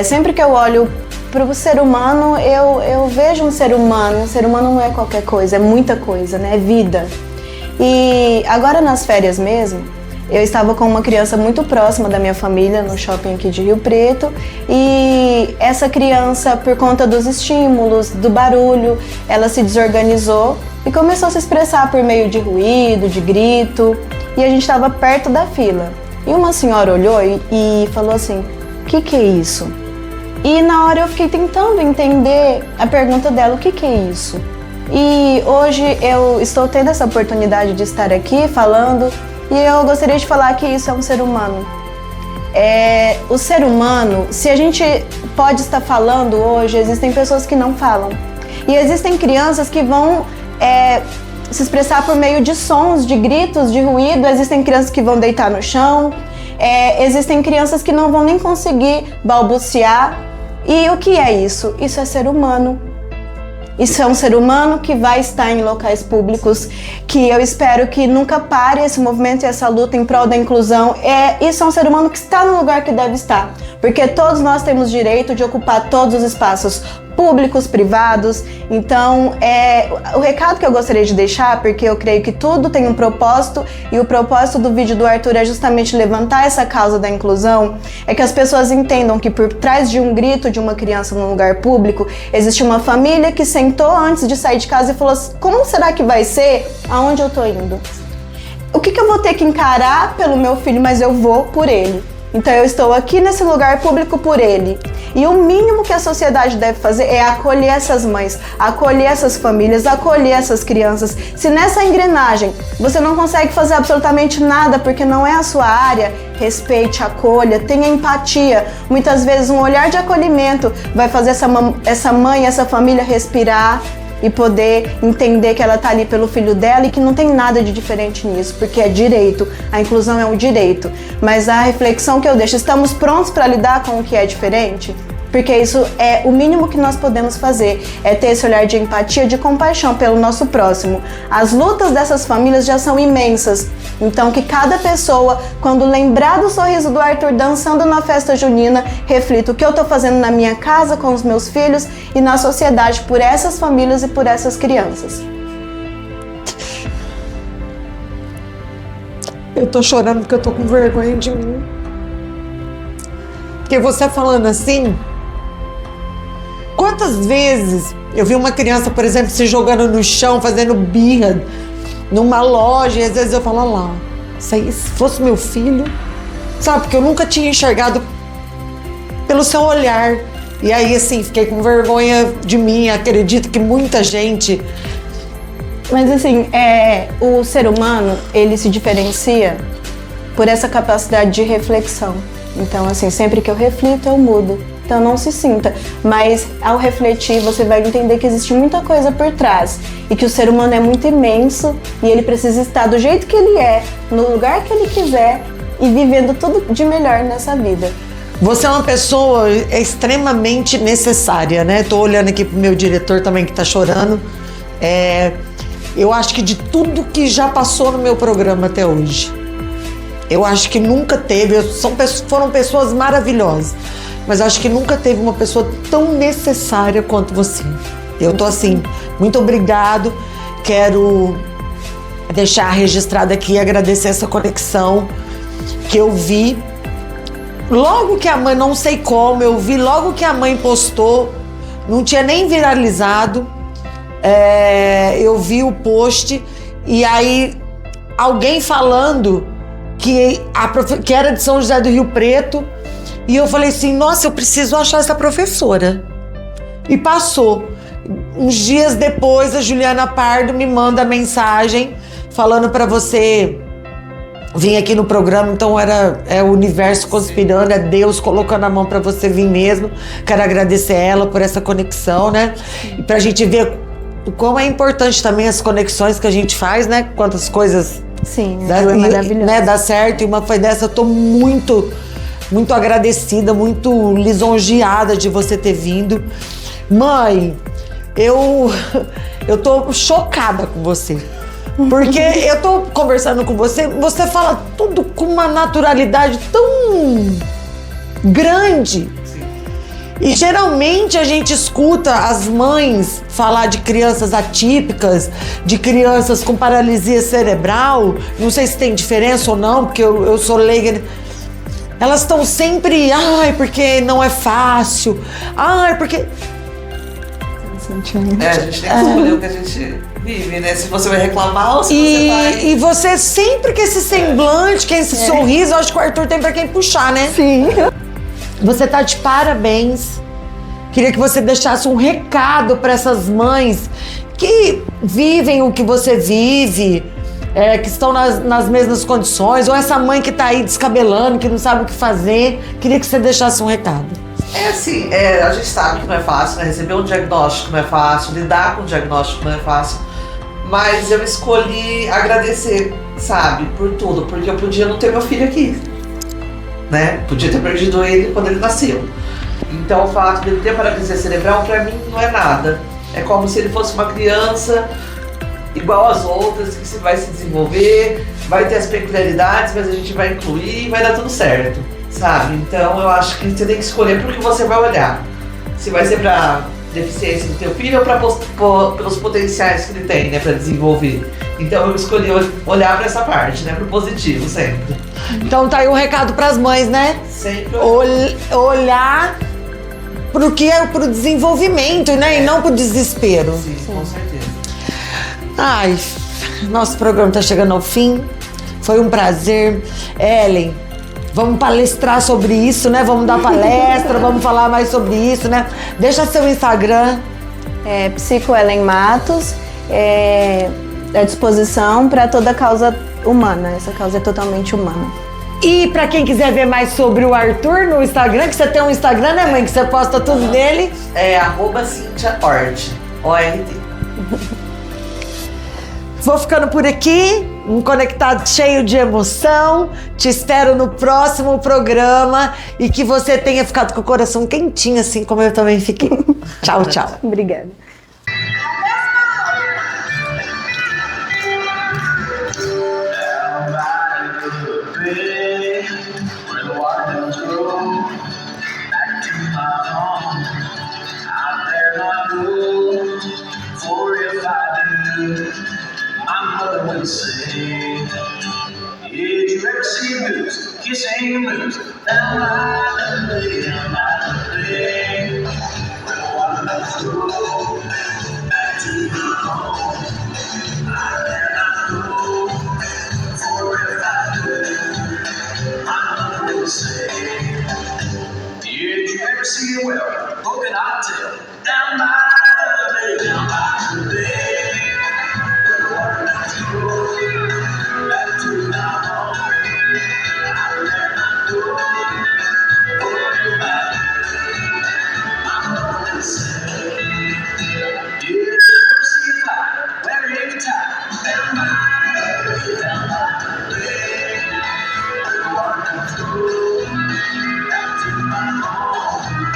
sempre que eu olho para o ser humano, eu vejo um ser humano. Um ser humano não é qualquer coisa, é muita coisa, né? É vida. E agora nas férias mesmo, eu estava com uma criança muito próxima da minha família, no shopping aqui de Rio Preto, e essa criança, por conta dos estímulos, do barulho, ela se desorganizou e começou a se expressar por meio de ruído, de grito, e a gente estava perto da fila. E uma senhora olhou e falou assim, o que é isso? E na hora eu fiquei tentando entender a pergunta dela, o que é isso? E hoje eu estou tendo essa oportunidade de estar aqui falando, e eu gostaria de falar que isso é um ser humano. O ser humano, se a gente pode estar falando hoje, existem pessoas que não falam. E existem crianças que vão se expressar por meio de sons, de gritos, de ruído. Existem crianças que vão deitar no chão. Existem crianças que não vão nem conseguir balbuciar. E o que é isso? Isso é ser humano. Isso é um ser humano que vai estar em locais públicos, que eu espero que nunca pare esse movimento e essa luta em prol da inclusão. Isso é um ser humano que está no lugar que deve estar, porque todos nós temos direito de ocupar todos os espaços públicos, privados. Então, o recado que eu gostaria de deixar, porque eu creio que tudo tem um propósito, e o propósito do vídeo do Arthur é justamente levantar essa causa da inclusão, é que as pessoas entendam que por trás de um grito de uma criança num lugar público, existe uma família que sentou antes de sair de casa e falou assim, como será que vai ser aonde eu tô indo? O que eu vou ter que encarar pelo meu filho, mas eu vou por ele. Então eu estou aqui nesse lugar público por ele. E o mínimo que a sociedade deve fazer é acolher essas mães, acolher essas famílias, acolher essas crianças. Se nessa engrenagem você não consegue fazer absolutamente nada porque não é a sua área, respeite, acolha, tenha empatia. Muitas vezes um olhar de acolhimento vai fazer essa mãe, essa família respirar e poder entender que ela está ali pelo filho dela e que não tem nada de diferente nisso, porque é direito, a inclusão é um direito. Mas a reflexão que eu deixo, estamos prontos para lidar com o que é diferente? Porque isso é o mínimo que nós podemos fazer, é ter esse olhar de empatia, de compaixão pelo nosso próximo. As lutas dessas famílias já são imensas, então que cada pessoa, quando lembrar do sorriso do Arthur dançando na festa junina, reflita o que eu estou fazendo na minha casa, com os meus filhos e na sociedade por essas famílias e por essas crianças. Eu tô chorando porque eu tô com vergonha de mim. Porque você falando assim, quantas vezes eu vi uma criança, por exemplo, se jogando no chão, fazendo birra numa loja, e às vezes eu falo, olha lá, isso aí, se fosse meu filho, sabe? Porque eu nunca tinha enxergado pelo seu olhar. E aí, assim, fiquei com vergonha de mim, acredito que muita gente... Mas assim, o ser humano, ele se diferencia por essa capacidade de reflexão. Então, assim, sempre que eu reflito, eu mudo. Então, não se sinta. Mas, ao refletir, você vai entender que existe muita coisa por trás. E que o ser humano é muito imenso e ele precisa estar do jeito que ele é, no lugar que ele quiser e vivendo tudo de melhor nessa vida. Você é uma pessoa extremamente necessária, né? Tô olhando aqui pro meu diretor também que tá chorando. Eu acho que de tudo que já passou no meu programa até hoje, eu acho que nunca teve, foram pessoas maravilhosas, mas eu acho que nunca teve uma pessoa tão necessária quanto você. Eu tô assim, muito obrigado, quero deixar registrado aqui e agradecer essa conexão que eu vi. Logo que a mãe, não sei como, eu vi logo que a mãe postou, não tinha nem viralizado, eu vi o post e aí alguém falando que era de São José do Rio Preto e eu falei assim, nossa, eu preciso achar essa professora. E passou. Uns dias depois, a Juliana Pardo me manda mensagem falando para você vir aqui no programa, então é o universo conspirando, é Deus colocando a mão para você vir mesmo. Quero agradecer ela por essa conexão, né? E pra gente ver o quão é importante também as conexões que a gente faz, né? Quantas coisas dá certo. E uma foi dessa, eu tô muito, muito agradecida, muito lisonjeada de você ter vindo. Mãe, eu tô chocada com você. Porque eu tô conversando com você, você fala tudo com uma naturalidade tão grande. E geralmente a gente escuta as mães falar de crianças atípicas, de crianças com paralisia cerebral. Não sei se tem diferença ou não, porque eu sou leiga. Elas estão sempre, porque não é fácil, porque... a gente tem que escolher o que a gente vive, né? Se você vai reclamar ou se você vai... E você sempre com esse semblante, com esse sorriso, eu acho que o Arthur tem pra quem puxar, né? Sim. Você tá de parabéns. Queria que você deixasse um recado para essas mães que vivem o que você vive, que estão nas mesmas condições, ou essa mãe que tá aí descabelando, que não sabe o que fazer. Queria que você deixasse um recado. A gente sabe que não é fácil, né? Receber um diagnóstico não é fácil, lidar com um diagnóstico não é fácil. Mas eu escolhi agradecer, sabe, por tudo, porque eu podia não ter meu filho aqui, né? Podia ter perdido ele quando ele nasceu. Então o fato de ele ter paralisia cerebral, pra mim, não é nada. É como se ele fosse uma criança igual às outras, que vai se desenvolver, vai ter as peculiaridades, mas a gente vai incluir e vai dar tudo certo, sabe? Então eu acho que você tem que escolher pro que você vai olhar. Se vai ser pra deficiência do teu filho ou pelos potenciais que ele tem, né, pra desenvolver. Então eu escolhi olhar pra essa parte, né, pro positivo sempre. Então tá aí um recado pras mães, né? Sempre olhar pro que é pro desenvolvimento, né? E não pro desespero. Sim, com certeza. Ai, nosso programa tá chegando ao fim. Foi um prazer. Ellen, vamos palestrar sobre isso, né? Vamos dar palestra, vamos falar mais sobre isso, né? Deixa seu Instagram. Psico Ellen Matos. À disposição para toda causa humana. Essa causa é totalmente humana. E para quem quiser ver mais sobre o Arthur no Instagram, que você tem um Instagram, né, mãe? Que você posta tudo dele. @CínthiaOrt. ORT. Vou ficando por aqui, um Conectado cheio de emoção. Te espero no próximo programa e que você tenha ficado com o coração quentinho, assim como eu também fiquei. Tchau, tchau. Obrigada. Did you ever see a goose? kissing blues. Down by the lake, down by the lake, where the water melts go back to my home. I dare not go, for if I do, my mother will say, did you ever see a well, polka dot tail, down by the lake, down by the lake, where the water melts go back to my home. I dare not go, for if I do, my mother will say, did you ever see a fire wearing a tie, down by the lake, down by the lake, where the water melts go back to my home.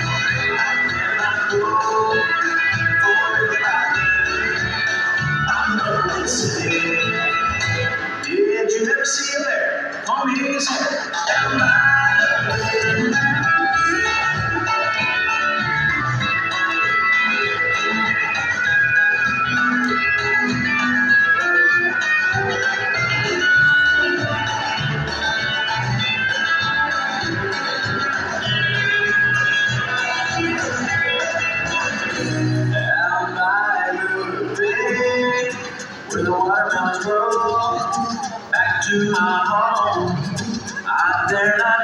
I dare not go, for if I do, my mother will say, did you ever see a bear combing his hair, down by the lake? Down by the lake, where the watermelons grow, back to my home. I dare not